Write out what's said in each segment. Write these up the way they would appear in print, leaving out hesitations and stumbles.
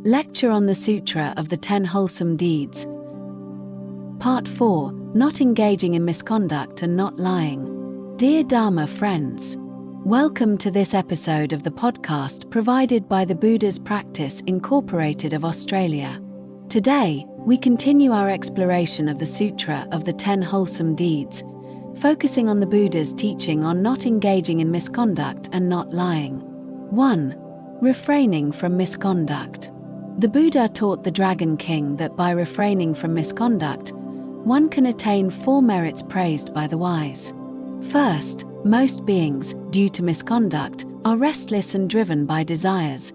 Lecture on the Sutra of the 10 Wholesome Deeds. Part 4, Not Engaging in Misconduct and Not Lying. Dear Dharma friends, welcome to this episode of the podcast provided by the Buddha's Practice Incorporated of Australia. Today, we continue our exploration of the Sutra of the 10 Wholesome Deeds, focusing on the Buddha's teaching on not engaging in misconduct and not lying. 1. Refraining from misconduct. The Buddha taught the Dragon King that by refraining from misconduct, one can attain 4 merits praised by the wise. First, most beings, due to misconduct, are restless and driven by desires,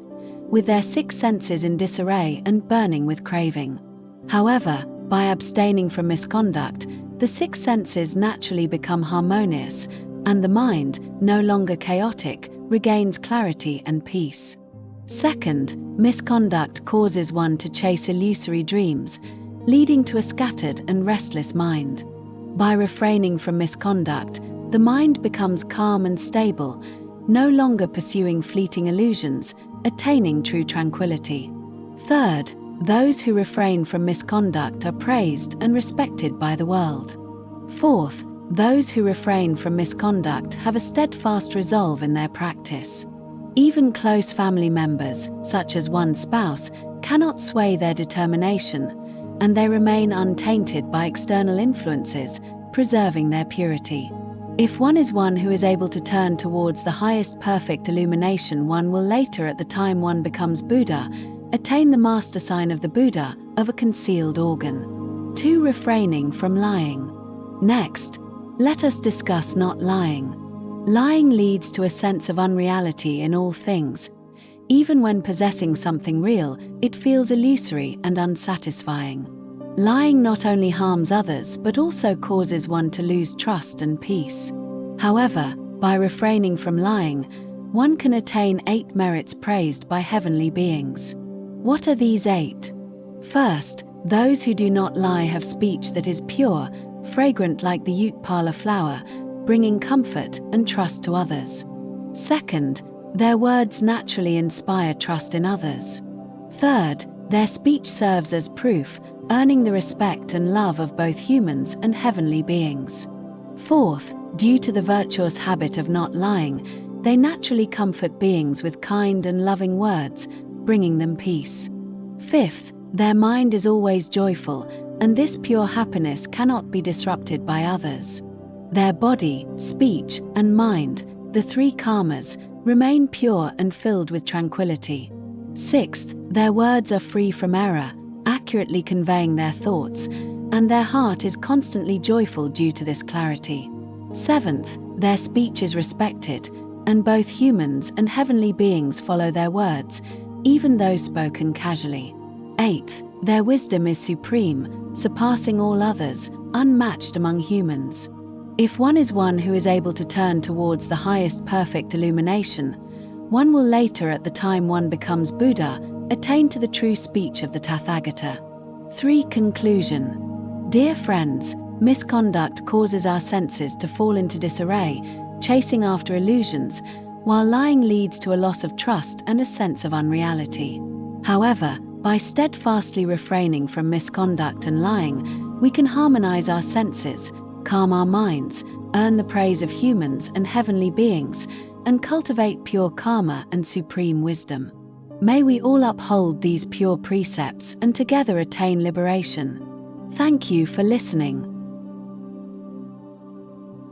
with their 6 senses in disarray and burning with craving. However, by abstaining from misconduct, the 6 senses naturally become harmonious, and the mind, no longer chaotic, regains clarity and peace. Second, misconduct causes one to chase illusory dreams, leading to a scattered and restless mind. By refraining from misconduct, the mind becomes calm and stable, no longer pursuing fleeting illusions, attaining true tranquility. Third, those who refrain from misconduct are praised and respected by the world. Fourth, those who refrain from misconduct have a steadfast resolve in their practice. Even close family members, such as one's spouse, cannot sway their determination, and they remain untainted by external influences, preserving their purity. If one is one who is able to turn towards the highest perfect illumination, one will later, at the time one becomes Buddha, attain the master sign of the Buddha, of a concealed organ. 2. Refraining from lying. Next, let us discuss not lying. Lying leads to a sense of unreality in all things. Even when possessing something real, it feels illusory and unsatisfying. Lying not only harms others but also causes one to lose trust and peace. However, by refraining from lying, one can attain 8 merits praised by heavenly beings. What are these 8? First, those who do not lie have speech that is pure, fragrant like the Utpala flower, bringing comfort and trust to others. Second, their words naturally inspire trust in others. Third, their speech serves as proof, earning the respect and love of both humans and heavenly beings. Fourth, due to the virtuous habit of not lying, they naturally comfort beings with kind and loving words, bringing them peace. Fifth, their mind is always joyful, and this pure happiness cannot be disrupted by others. Their body, speech, and mind, the 3 karmas, remain pure and filled with tranquility. Sixth, their words are free from error, accurately conveying their thoughts, and their heart is constantly joyful due to this clarity. Seventh, their speech is respected, and both humans and heavenly beings follow their words, even though spoken casually. Eighth, their wisdom is supreme, surpassing all others, unmatched among humans. If one is one who is able to turn towards the highest perfect illumination, one will later, at the time one becomes Buddha, attain to the true speech of the Tathagata. 3. Conclusion. Dear friends, misconduct causes our senses to fall into disarray, chasing after illusions, while lying leads to a loss of trust and a sense of unreality. However, by steadfastly refraining from misconduct and lying, we can harmonize our senses, calm our minds, earn the praise of humans and heavenly beings, and cultivate pure karma and supreme wisdom. May we all uphold these pure precepts and together attain liberation. Thank you for listening.